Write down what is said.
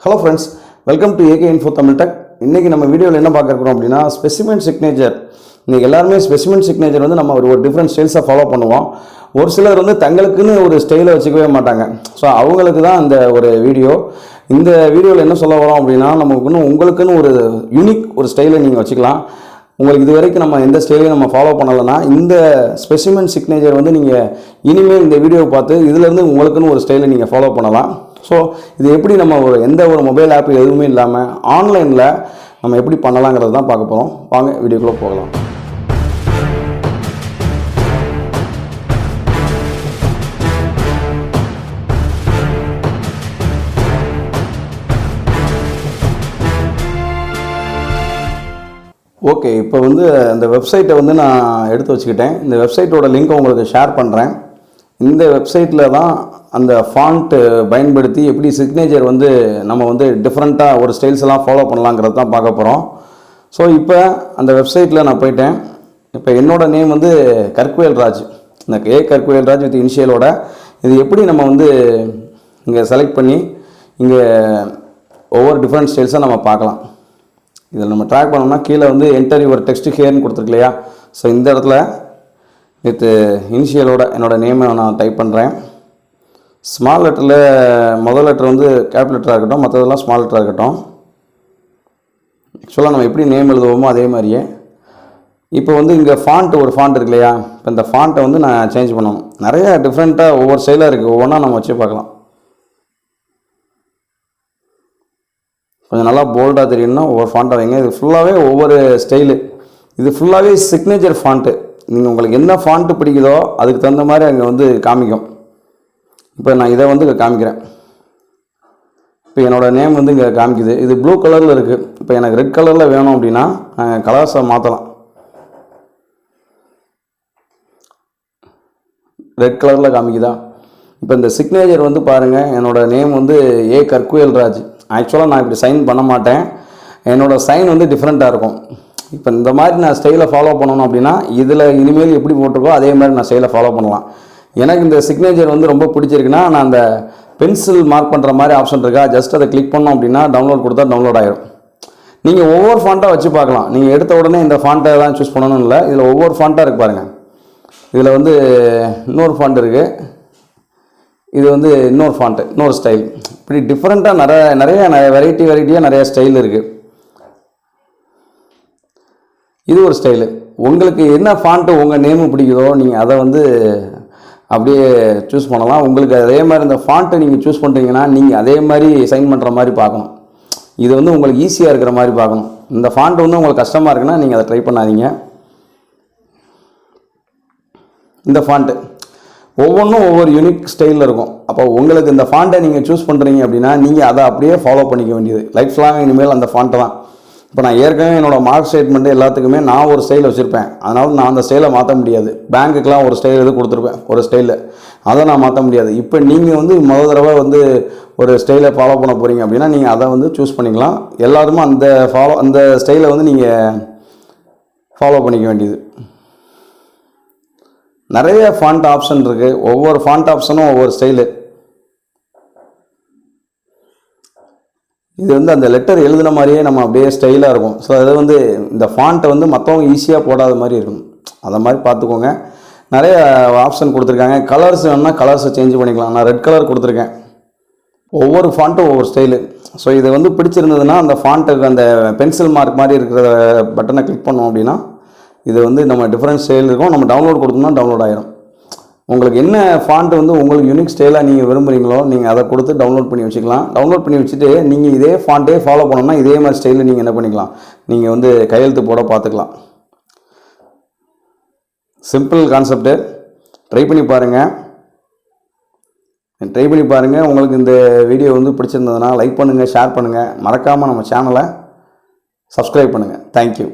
Hello friends, welcome to 𝗬𝗶𝗶. இன்னைக்கு நம்ம வீடியோல என்ன பார்க்க போறோம் அப்படினா ஸ்பெசிமென் சிக்னேச்சர். இன்னைக்கு எல்லாரும் ஸ்பெசிமென் சிக்னேச்சர் வந்து நம்ம ஒரு டிஃபரண்ட் ஸ்டைல்ஸா ஃபாலோ பண்ணுவோம். ஒரு சிலர் வந்து தங்களுக்குன்னு ஒரு ஸ்டைலை வச்சுக்கவே மாட்டாங்க. சோ அவங்களுக்கு தான் இந்த ஒரு வீடியோ. இந்த வீடியோல என்ன சொல்ல வரோம் அப்படினா உங்களுக்குன்னு ஒரு யூனிக் ஒரு ஸ்டைலை நீங்க வச்சுக்கலாம். உங்களுக்கு இதுவரைக்கும் நம்ம எந்த ஸ்டைலையும் நம்ம ஃபாலோ பண்ணலனா இந்த ஸ்பெசிமென் சிக்னேச்சர் வந்து நீங்க இனிமேல் இந்த வீடியோவை பார்த்து இதுல இருந்து உங்களுக்குன்னு ஒரு ஸ்டைலை நீங்க ஃபாலோ பண்ணலாம். ஸோ இது எப்படி நம்ம எந்த ஒரு மொபைல் ஆப் எதுவுமே இல்லாமல் ஆன்லைனில் நம்ம எப்படி பண்ணலாங்கிறது தான் பார்க்க போகிறோம். வாங்க வீடியோக்குள்ளே போகலாம். ஓகே, இப்போ வந்து அந்த வெப்சைட்டை வந்து நான் எடுத்து வச்சுக்கிட்டேன். இந்த வெப்சைட்டோட லிங்க்கை உங்களுக்கு ஷேர் பண்ணுறேன். இந்த வெப்சைட்டில் தான் அந்த ஃபாண்ட்டு பயன்படுத்தி எப்படி சிக்னேச்சர் வந்து நம்ம வந்து டிஃப்ரெண்ட்டாக ஒரு ஸ்டைல்ஸ் எல்லாம் ஃபாலோ பண்ணலாங்கிறது தான் பார்க்க போகிறோம். ஸோ இப்போ அந்த வெப்சைட்டில் நான் போயிட்டேன். இப்போ என்னோடய நேம் வந்து 𝗓𝗏𝗏𝗏. இந்த 𝗓𝗏𝗏𝗏 வித் இனிஷியலோட இது எப்படி நம்ம வந்து இங்கே செலக்ட் பண்ணி இங்கே ஒவ்வொரு டிஃப்ரெண்ட் ஸ்டைல்ஸாக நம்ம பார்க்கலாம். இதில் நம்ம ட்ராக் பண்ணோம்னா கீழே வந்து என்டர் யுவர் டெக்ஸ்ட் ஹியர்னு கொடுத்துருக்கு இல்லையா. ஸோ இந்த இடத்துல வித் இனிஷியலோட என்னோடய நேமை நான் டைப் பண்ணுறேன். ஸ்மால் லெட்டரில் முதல் லெட்டர் வந்து கேபிட்டல் லெட்டராக இருக்கட்டும், மற்றதெல்லாம் ஸ்மால் லெட்டராக இருக்கட்டும். ஆக்சுவலாக நம்ம எப்படி நேம் எழுதுவோமோ அதே மாதிரியே இப்போ வந்து இங்கே ஃபாண்ட் ஒரு ஃபாண்ட் இருக்கு இல்லையா. இப்போ இந்த ஃபாண்ட்டை வந்து நான் சேஞ்ச் பண்ணணும். நிறைய டிஃப்ரெண்ட்டாக ஒவ்வொரு ஸ்டைலாக இருக்குது. ஒவ்வொன்றா நம்ம வச்சு பார்க்கலாம். கொஞ்சம் நல்லா போல்டாக தெரியும்னா ஒவ்வொரு ஃபாண்ட்டாக வைங்க. இது ஃபுல்லாகவே ஒவ்வொரு ஸ்டைலு. இது ஃபுல்லாகவே சிக்னேச்சர் ஃபாண்ட்டு. நீங்கள் உங்களுக்கு என்ன ஃபாண்ட்டு பிடிக்குதோ அதுக்கு தகுந்த மாதிரி அங்கே வந்து காமிக்கும். இப்போ நான் இதை வந்து காமிக்கிறேன். இப்போ என்னோடய நேம் வந்து இங்கே காமிக்குது. இது ப்ளூ கலரில் இருக்குது. இப்போ எனக்கு ரெட் கலரில் வேணும் அப்படின்னா கலர்ஸை மாற்றலாம். ரெட் கலரில் காமிக்குதா. இப்போ இந்த சிக்னேச்சர் வந்து பாருங்கள். என்னோடய நேம் வந்து 𝗬𝗓𝗏𝗏𝗏. ஆக்சுவலாக நான் இப்படி சைன் பண்ண மாட்டேன். என்னோடய சைன் வந்து டிஃப்ரெண்ட்டாக இருக்கும். இப்போ இந்த மாதிரி நான் ஸ்டைலை ஃபாலோ பண்ணணும் அப்படின்னா இதில் இனிமேல் எப்படி போட்டிருக்கோ அதே மாதிரி நான் ஸ்டைலை ஃபாலோ பண்ணலாம். எனக்கு இந்த சிக்னேச்சர் வந்து ரொம்ப பிடிச்சிருக்குன்னா நான் அந்த பென்சில் மார்க் பண்ணுற மாதிரி ஆப்ஷன் இருக்கா, ஜஸ்ட் அதை கிளிக் பண்ணோம் அப்படின்னா டவுன்லோட் கொடுத்தா டவுன்லோட் ஆகிடும். நீங்கள் ஒவ்வொரு ஃபாண்ட்டாக வச்சு பார்க்கலாம். நீங்கள் எடுத்த உடனே இந்த ஃபாண்ட்டை தான் சூஸ் பண்ணணும் இல்லை. இதில் ஒவ்வொரு ஃபாண்ட்டாக இருக்குது பாருங்கள். இதில் வந்து இன்னொரு ஃபாண்ட் இருக்குது. இது வந்து இன்னொரு ஃபாண்ட்டு, இன்னொரு ஸ்டைல். இப்படி டிஃப்ரெண்ட்டாக நிறைய வெரைட்டியாக நிறைய ஸ்டைல் இருக்குது. இது ஒரு ஸ்டைலு. உங்களுக்கு என்ன ஃபாண்ட்டு உங்கள் நேமு பிடிக்குதோ நீங்கள் அதை வந்து அப்படியே சூஸ் பண்ணலாம். உங்களுக்கு அதே மாதிரி இந்த ஃபாண்ட்டை நீங்கள் சூஸ் பண்ணுறீங்கன்னா நீங்கள் அதே மாதிரி சைன் பண்ணுற மாதிரி பார்க்கணும். இது வந்து உங்களுக்கு ஈஸியாக இருக்கிற மாதிரி பார்க்கணும். இந்த ஃபாண்ட் வந்து உங்களுக்கு கஷ்டமாக இருக்குன்னா நீங்கள் அதை ட்ரை பண்ணாதீங்க. இந்த ஃபாண்ட்டு ஒவ்வொன்றும் ஒவ்வொரு யூனிக் ஸ்டைலில் இருக்கும். அப்போ உங்களுக்கு இந்த ஃபாண்ட்டை நீங்கள் சூஸ் பண்ணுறீங்க அப்படின்னா நீங்கள் அதை அப்படியே ஃபாலோ பண்ணிக்க வேண்டியது. லைஃப் லாங் இனிமேல் அந்த ஃபாண்ட்டை தான். இப்போ நான் ஏற்கனவே என்னோடய மார்க் ஸ்டேட்மெண்ட்டு எல்லாத்துக்குமே நான் ஒரு ஸ்டைல் வச்சுருப்பேன். அதனால் நான் அந்த ஸ்டைலை மாற்ற முடியாது. பேங்க்குக்கெலாம் ஒரு ஸ்டைல் கொடுத்துருப்பேன், ஒரு ஸ்டைலில். அதை நான் மாற்ற முடியாது. இப்போ நீங்கள் வந்து முதல் தடவை வந்து ஒரு ஸ்டைலை ஃபாலோ பண்ண போகிறீங்க அப்படின்னா நீங்கள் அதை வந்து சூஸ் பண்ணிக்கலாம். எல்லாருமே அந்த ஸ்டைலை வந்து நீங்கள் ஃபாலோ பண்ணிக்க வேண்டியது. நிறைய ஃபாண்ட் ஆப்ஷன் இருக்குது. ஒவ்வொரு ஃபாண்ட் ஆப்ஷனும் ஒவ்வொரு ஸ்டைலு. இது வந்து அந்த லெட்டர் எழுதுன மாதிரியே நம்ம அப்படியே ஸ்டைலாக இருக்கும். ஸோ அது வந்து இந்த ஃபாண்ட்டை வந்து மற்றவங்க ஈஸியாக போடாத மாதிரி இருக்கும். அதை மாதிரி பார்த்துக்கோங்க. நிறைய ஆப்ஷன் கொடுத்துருக்காங்க. கலர்ஸ் வேணும்னா கலர்ஸை சேஞ்ச் பண்ணிக்கலாம். நான் ரெட் கலர் கொடுத்துருக்கேன். ஒவ்வொரு ஃபாண்ட்டும் ஒவ்வொரு ஸ்டைலு. ஸோ இது வந்து பிடிச்சிருந்ததுன்னா அந்த ஃபாண்ட்டுக்கு அந்த பென்சில் மார்க் மாதிரி இருக்கிற பட்டனை கிளிக் பண்ணோம் அப்படின்னா இது வந்து நம்ம டிஃப்ரெண்ட் ஸ்டைல் இருக்கும். நம்ம டவுன்லோட் கொடுத்தோம்னா டவுன்லோட் ஆகிடும். உங்களுக்கு என்ன ஃபாண்ட்டு வந்து உங்களுக்கு யூனிக் ஸ்டைலாக நீங்கள் விரும்புகிறீங்களோ நீங்கள் அதை கொடுத்து டவுன்லோட் பண்ணி வச்சுக்கலாம். டவுன்லோட் பண்ணி வச்சுட்டு நீங்கள் இதே ஃபாண்ட்டே ஃபாலோ பண்ணணும்னா இதே மாதிரி ஸ்டைலில் நீங்கள் என்ன பண்ணிக்கலாம், நீங்கள் வந்து கையெழுத்து போட பார்த்துக்கலாம். Simple concept. ட்ரை பண்ணி பாருங்கள். உங்களுக்கு இந்த வீடியோ வந்து பிடிச்சிருந்ததுன்னா லைக் பண்ணுங்கள், ஷேர் பண்ணுங்கள். மறக்காமல் நம்ம சேனலை சப்ஸ்கிரைப் பண்ணுங்கள். தேங்க்யூ.